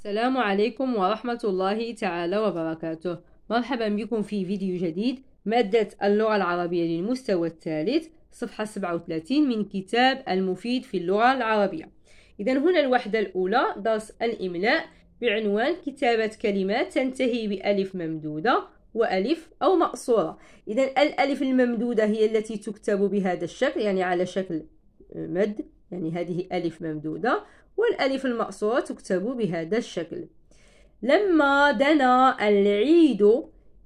السلام عليكم ورحمة الله تعالى وبركاته. مرحبا بكم في فيديو جديد، مادة اللغة العربية للمستوى الثالث، صفحة 37 من كتاب المفيد في اللغة العربية. إذا هنا الوحدة الأولى درس الإملاء بعنوان كتابة كلمات تنتهي بألف ممدودة وألف أو مقصورة. إذا الألف الممدودة هي التي تكتب بهذا الشكل، يعني على شكل مد، يعني هذه ألف ممدودة، والألف المقصورة تكتب بهذا الشكل. لما دنا العيد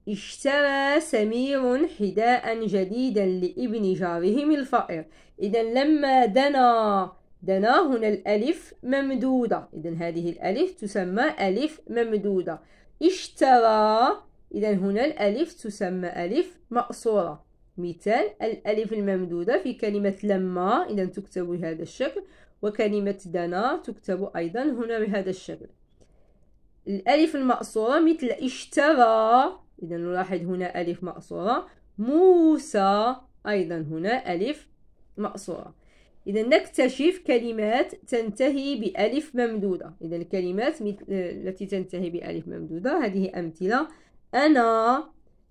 اشترى سمير حذاء جديدا لابن جارهم الفقير. إذا لما دنا هنا الألف ممدودة، إذا هذه الألف تسمى ألف ممدودة. اشترى، إذا هنا الألف تسمى ألف مقصورة. مثال: الألف الممدودة في كلمة لما إذا تكتب بهذا الشكل، وكلمة دنا تكتب أيضا هنا بهذا الشكل. الألف المقصورة مثل اشترى، إذا نلاحظ هنا ألف مقصورة. موسى، أيضا هنا ألف مقصورة. إذا نكتشف كلمات تنتهي بألف ممدودة. إذا الكلمات التي تنتهي بألف ممدودة هذه أمثلة: أنا،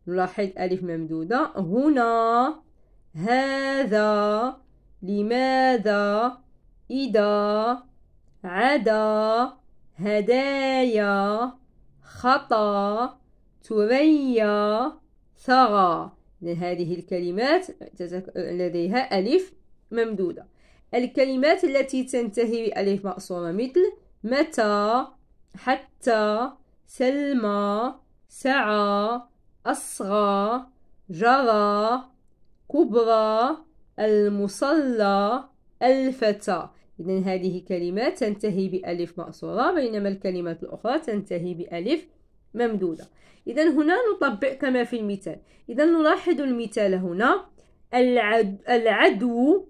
نلاحظ ألف ممدودة. هنا، هذا، لماذا، إذا، عدا، هدايا، خطا، ثريا، ثرى. هذه الكلمات لديها ألف ممدودة. الكلمات التي تنتهي بألف مقصورة مثل متى، حتى، سلمى، سعى، أصغى، جرى، كبرى، المصلى، الفتى. إذن هذه كلمات تنتهي بألف مقصورة، بينما الكلمات الأخرى تنتهي بألف ممدودة. إذن هنا نطبق كما في المثال. إذن نلاحظ المثال هنا: العدو.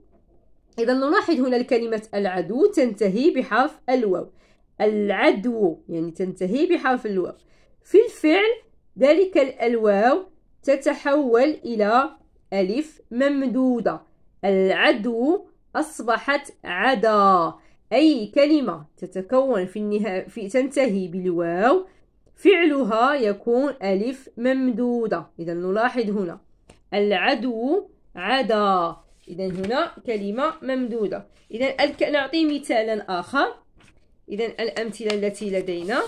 إذن نلاحظ هنا الكلمة العدو تنتهي بحرف الواو. العدو يعني تنتهي بحرف الواو. في الفعل ذلك الواو تتحول إلى ألف ممدودة. العدو أصبحت عدا. أي كلمة تتكون في تنتهي بالواو فعلها يكون ألف ممدودة. إذا نلاحظ هنا العدو عدا، إذا هنا كلمة ممدودة. إذا نعطي مثالا آخر. إذا الأمثلة التي لدينا،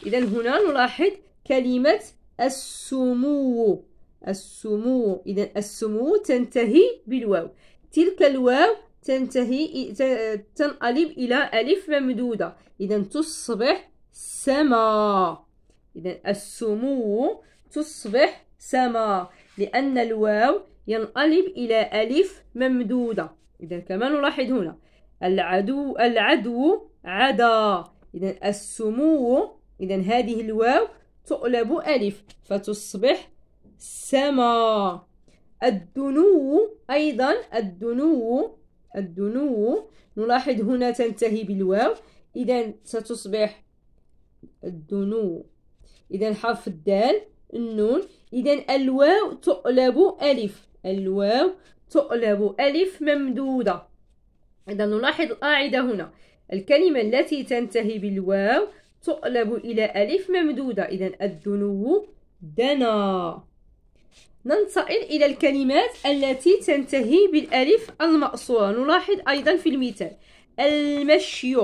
إذا هنا نلاحظ كلمة السمو. السمو، إذا السمو تنتهي بالواو. تلك الواو تنقلب إلى ألف ممدودة، إذا تصبح سما. إذا السمو تصبح سما، لأن الواو ينقلب إلى ألف ممدودة. إذا كما نلاحظ هنا العدو عدا. إذا السمو، إذا هذه الواو تقلب ألف فتصبح سما. الدنو أيضا، الدنو نلاحظ هنا تنتهي بالواو، إذا ستصبح الدنو. إذا حرف الدال النون، إذا الواو تقلب ألف. الواو تقلب ألف ممدودة. إذا نلاحظ القاعدة هنا: الكلمة التي تنتهي بالواو تقلب إلى ألف ممدودة. إذا الدنو دنا. ننتقل إلى الكلمات التي تنتهي بالألف المقصورة. نلاحظ أيضا في المثال المشي.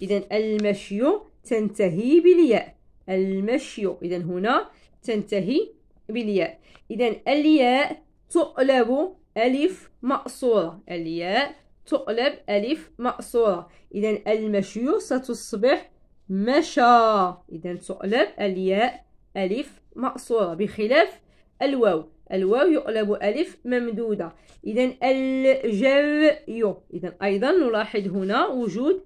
إذا المشي تنتهي بالياء. المشي، إذا هنا تنتهي بالياء. إذا الياء تقلب ألف مقصورة. الياء تقلب ألف مقصورة. إذا المشي ستصبح مشى. إذا تقلب الياء ألف مقصورة، بخلاف الواو. الواو يقلب ألف ممدودة. إذا الجري، إذا أيضا نلاحظ هنا وجود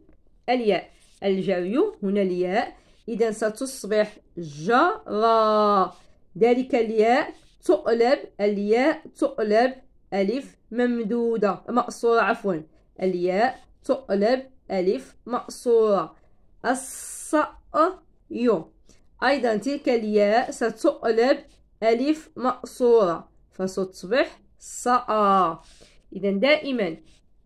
الياء. الجري هنا الياء، إذا ستصبح جرى. ذلك الياء تقلب ألف ممدودة مقصورة، عفوا الياء تقلب ألف مقصورة. الصأي، أيضا تلك الياء ستقلب ألف مقصورة فستصبح صأ. إذا دائما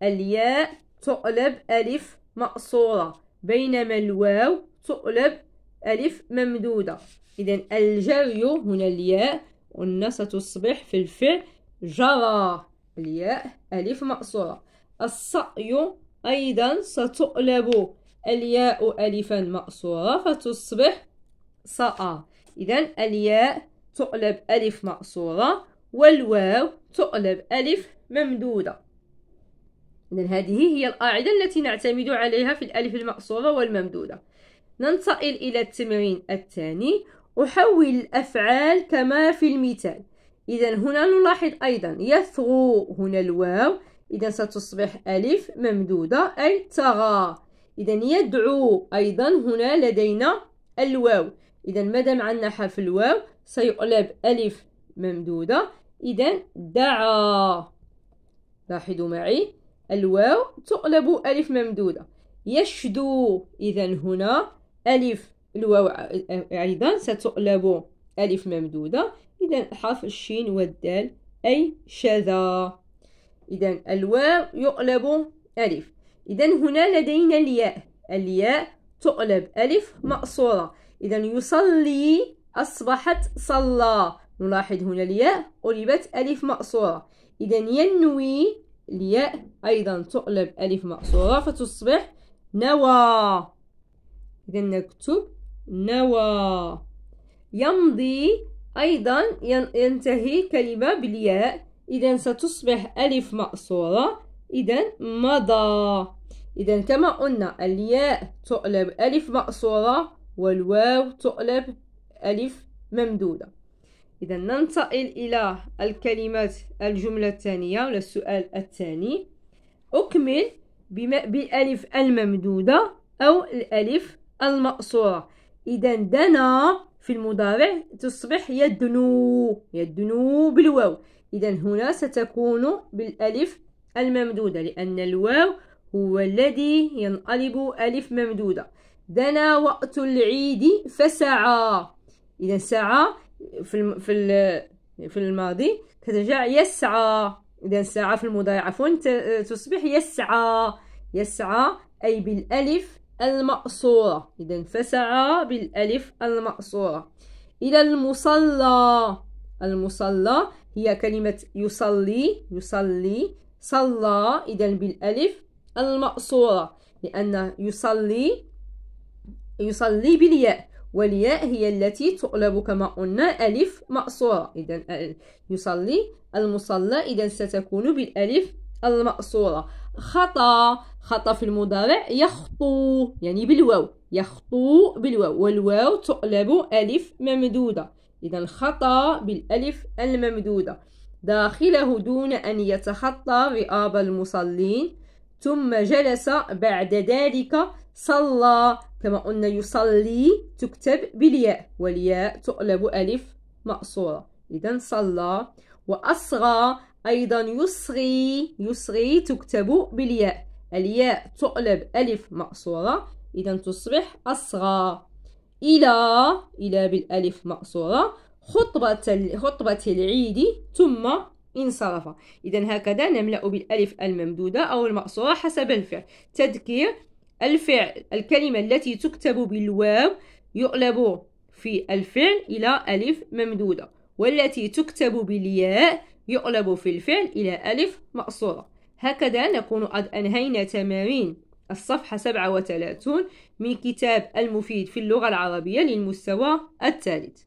الياء تقلب ألف مقصورة، بينما الواو تقلب ألف ممدودة. إذا الجري هنا الياء قلنا ستصبح في الفعل جرى، الياء ألف مقصورة. الصأي أيضا ستقلب الياء ألفا مقصورة فتصبح صأ. إذا الياء تقلب ألف مقصورة والواو تقلب ألف ممدودة. إذن هذه هي القاعدة التي نعتمد عليها في الألف المقصورة والممدودة. ننتقل إلى التمرين الثاني. أحول الأفعال كما في المثال. إذا هنا نلاحظ أيضا يثغو هنا الواو، إذا ستصبح ألف ممدودة أي تغى. إذا يدعو أيضا هنا لدينا الواو، إذا مادام عندنا حرف الواو سيقلب ألف ممدودة، إذا دعا. لاحظوا معي الواو تقلب ألف ممدودة. يشدو، إذا هنا ألف الواو أيضا ستقلب ألف ممدودة، إذا حرف الشين والدال أي شذا. إذا الواو يقلب ألف. إذا هنا لدينا الياء، الياء تقلب ألف مقصورة، إذا يصلي أصبحت صلى. نلاحظ هنا الياء قلبت ألف مقصورة. إذا ينوي الياء أيضا تقلب ألف مقصورة فتصبح نوى. إذا نكتب نوى. يمضي أيضا ينتهي كلمة بالياء، إذا ستصبح ألف مقصورة، إذا مضى. إذا كما قلنا الياء تقلب ألف مقصورة والواو تقلب ألف ممدودة. إذا ننتقل إلى الكلمات الجملة الثانية والسؤال الثاني. أكمل بالألف الممدودة أو الألف المقصورة. إذا دنا في المضارع تصبح يدنو، يدنو بالواو، إذا هنا ستكون بالألف الممدودة لأن الواو هو الذي ينقلب ألف ممدودة. دنا وقت العيد فسعى، إذا سعى في الماضي ترجع يسعى، إذا سعى في المضارع عفوا تصبح يسعى. يسعى أي بالألف المقصورة، إذا فسعى بالألف المقصورة. إلى المصلى. المصلى هي كلمة يصلي، يصلي صلى، إذا بالألف المقصورة لأن يصلي يصلي بالياء، والياء هي التي تقلب كما قلنا ألف مقصورة. إذا يصلي المصلى إذا ستكون بالألف المقصورة. خطأ، خطأ في المضارع يخطو يعني بالواو، يخطو بالواو، والواو تقلب ألف ممدودة، إذا خطأ بالألف الممدودة. داخله دون أن يتخطى رئاب المصلين، ثم جلس بعد ذلك صلى. كما قلنا يصلي تكتب بالياء والياء تقلب ألف مقصورة، إذا صلى. وأصغى أيضا يصغي، يصغي تكتب بالياء، الياء تقلب ألف مقصورة، إذا تصبح أصغى. إلى بالألف مقصورة. خطبة العيد ثم انصرف. إذا هكذا نملأ بالألف الممدودة أو المقصورة حسب الفعل. تذكير: الفعل الكلمة التي تكتب بالواو يقلب في الفعل إلى ألف ممدودة، والتي تكتب بالياء يقلب في الفعل إلى ألف مقصورة. هكذا نكون قد أنهينا تمارين الصفحة 37 من كتاب المفيد في اللغة العربية للمستوى الثالث.